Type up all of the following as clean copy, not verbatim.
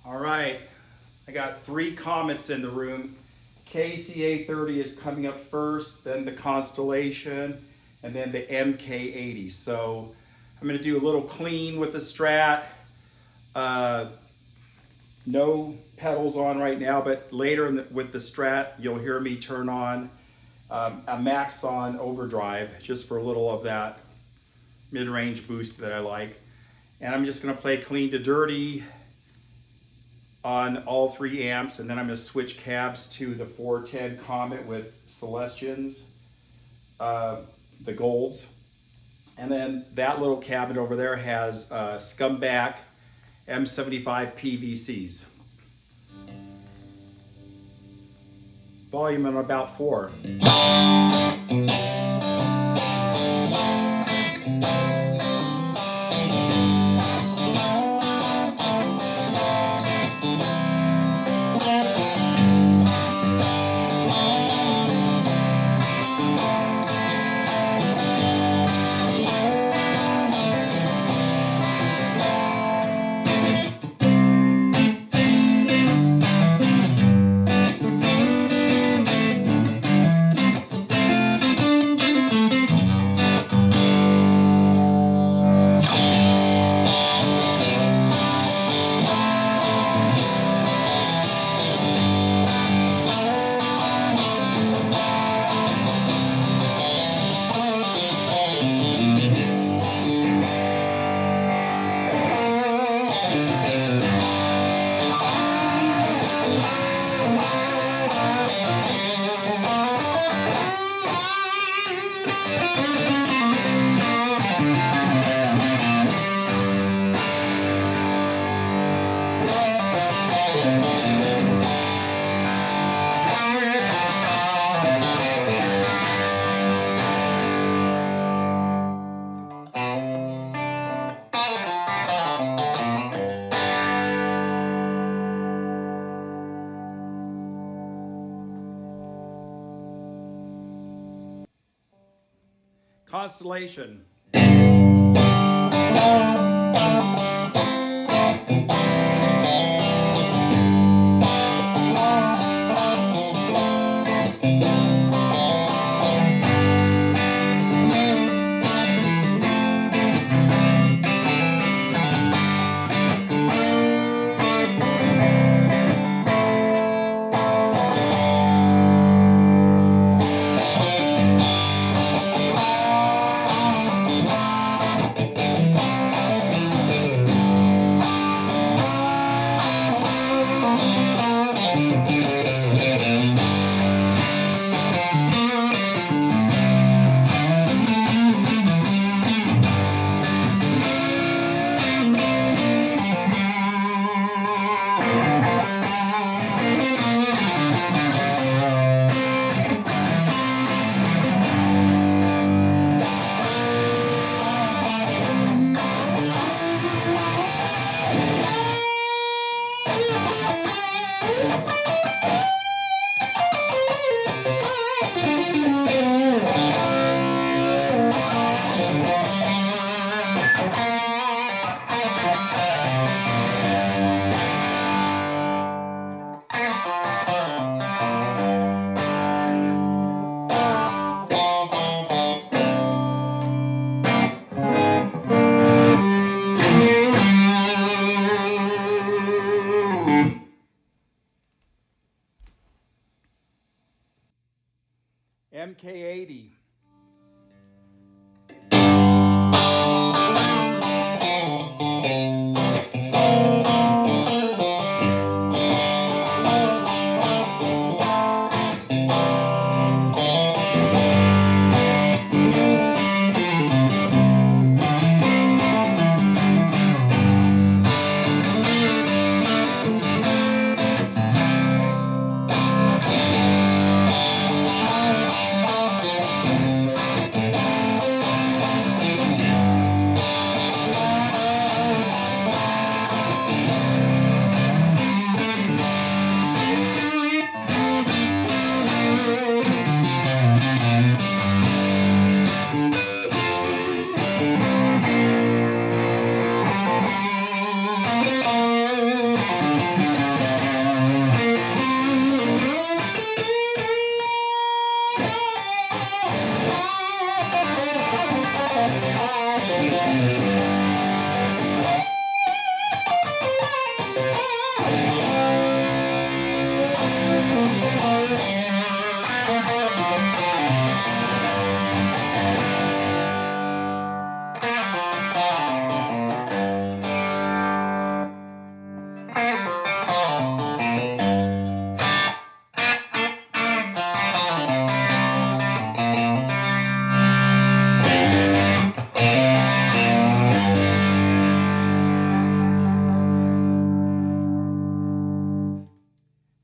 All right, I got 3 Komets in the room. KAC30 is coming up first, then the Constellation, and then the MK80. So I'm gonna do a little clean with the Strat. No pedals on right now, but later with the Strat, you'll hear me turn on a Maxon overdrive just for a little of that mid-range boost that I like. And I'm just gonna play clean to dirty on all 3 amps, and then I'm gonna switch cabs to the 410 Komet with Celestians, the golds. And then that little cabinet over there has Scumback M75PVCs. Volume on about 4. Constellation.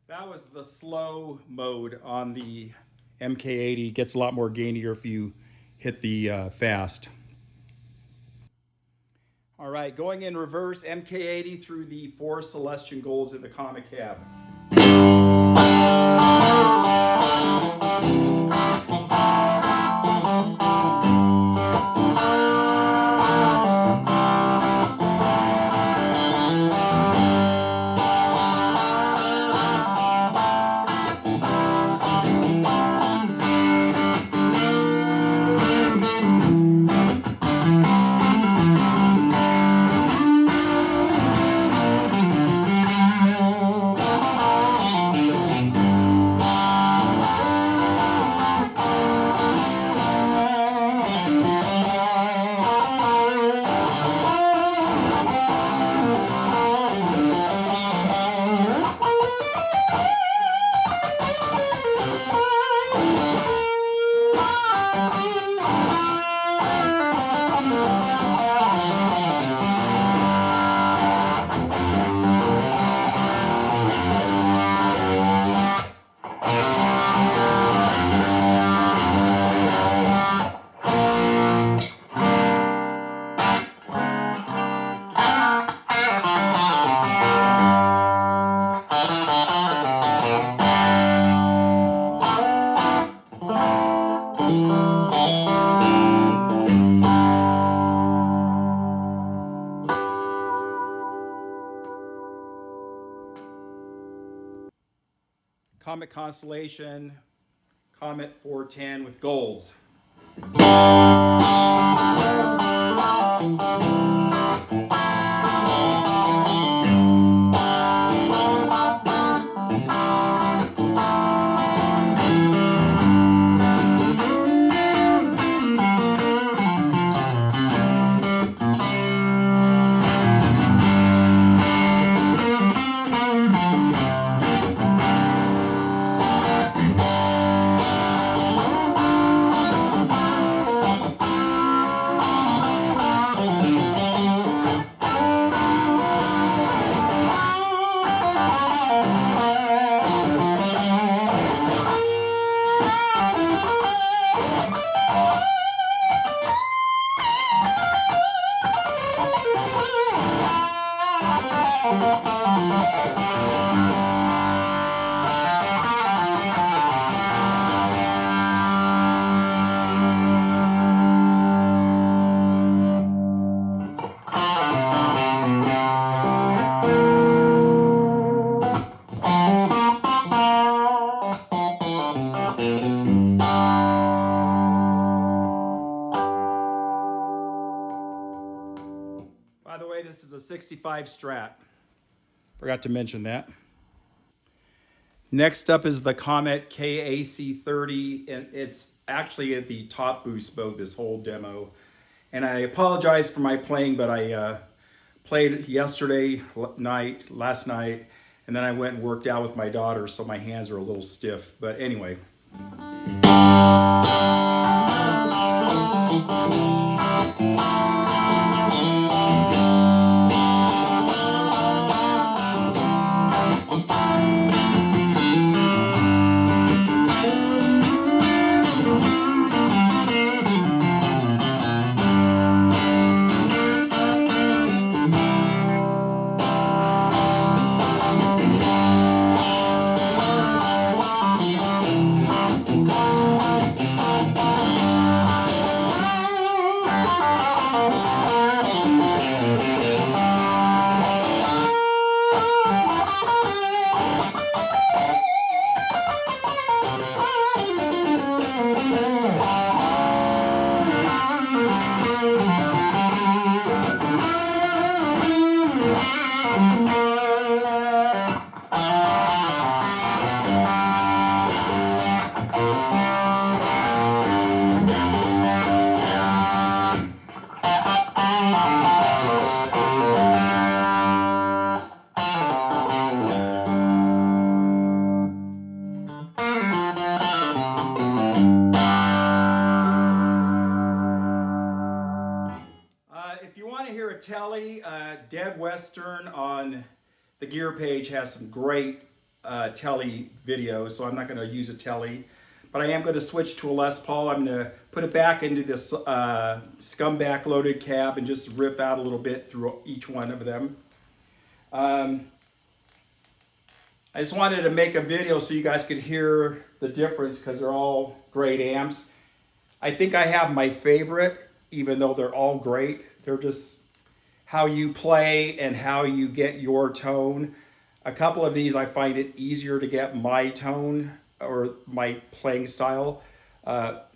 That was the slow mode on the MK80. Gets a lot more gainier if you hit the fast. All right, going in reverse, MK80 through the 4 Celestian Golds in the Komet cab. Komet Constellation, Komet 410 with golds. By the way, this is a 65 Strat. Forgot to mention that. Next up is the Komet KAC30, and it's actually at the top boost mode this whole demo. And I apologize for my playing, but I played last night, and then I went and worked out with my daughter, so my hands are a little stiff. But anyway. if you want to hear a telly, Dead Western on the gear page has some great telly videos, so I'm not going to use a telly. But I am going to switch to a Les Paul. I'm going to put it back into this Scumback loaded cab and just riff out a little bit through each one of them. I just wanted to make a video so you guys could hear the difference because they're all great amps. I think I have my favorite, even though they're all great. They're just how you play and how you get your tone. A couple of these I find it easier to get my tone or my playing style, but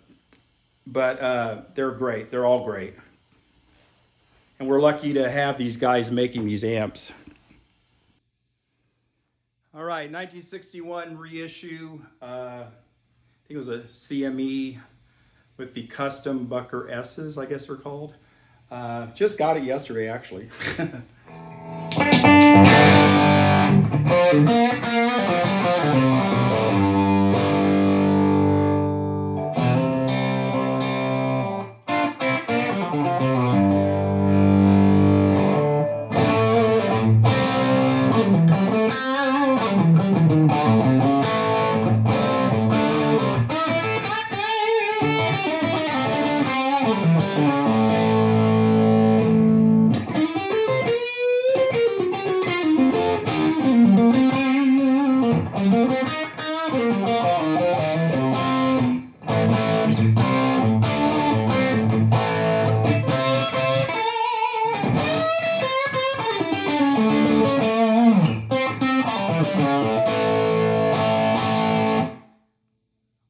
they're great. They're all great. And we're lucky to have these guys making these amps. All right, 1961 reissue. I think it was a CME with the custom Bucker S's, I guess they're called. Just got it yesterday, actually.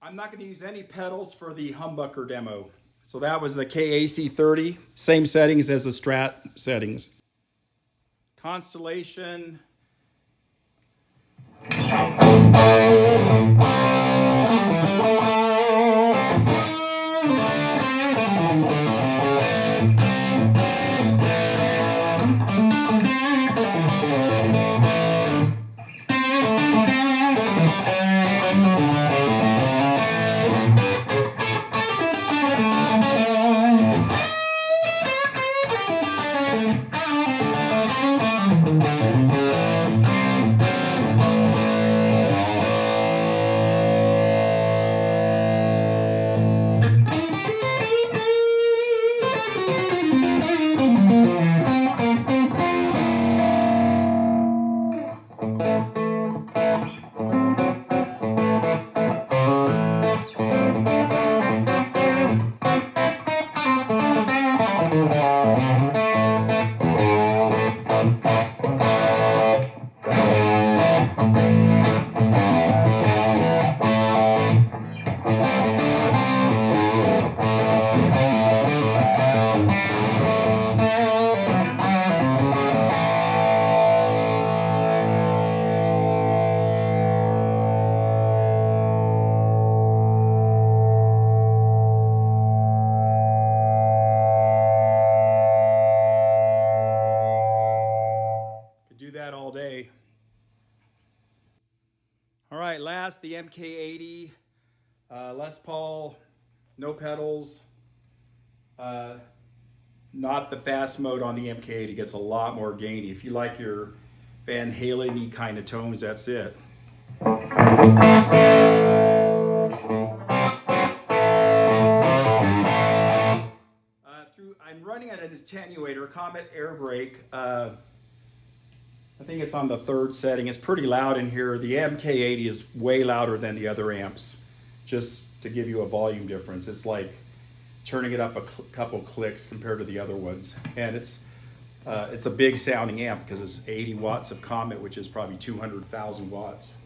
I'm not going to use any pedals for the humbucker demo. So that was the KAC30, same settings as the Strat settings. Constellation. That all day. All right, last the MK80 Les Paul, no pedals, not the fast mode on the MK80. Gets a lot more gainy. If you like your Van Halen-y kind of tones, that's it. I'm running an attenuator, Komet air brake. I think it's on the third setting. It's pretty loud in here. The MK80 is way louder than the other amps, just to give you a volume difference. It's like turning it up a couple clicks compared to the other ones. And it's a big sounding amp because it's 80 watts of Komet, which is probably 200,000 watts.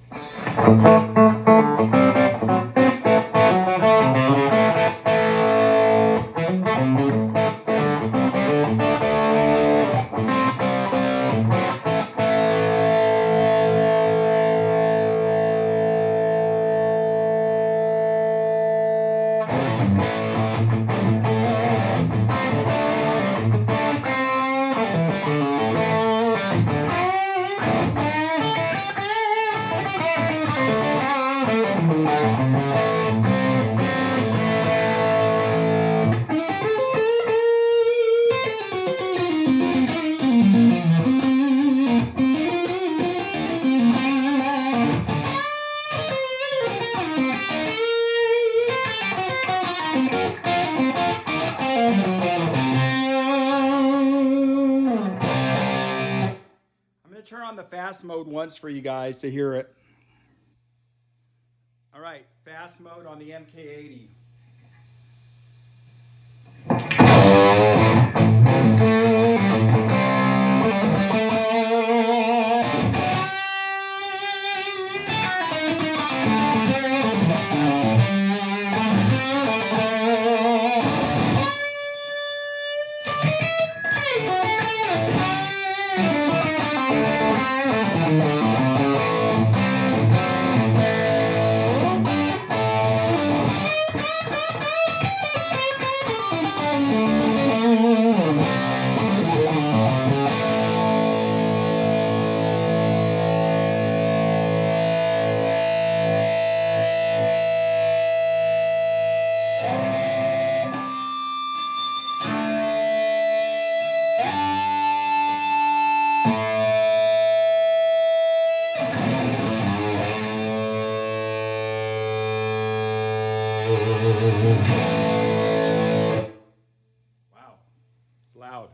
to turn on the fast mode once for you guys to hear it. All right, fast mode on the MK80. Wow, it's loud.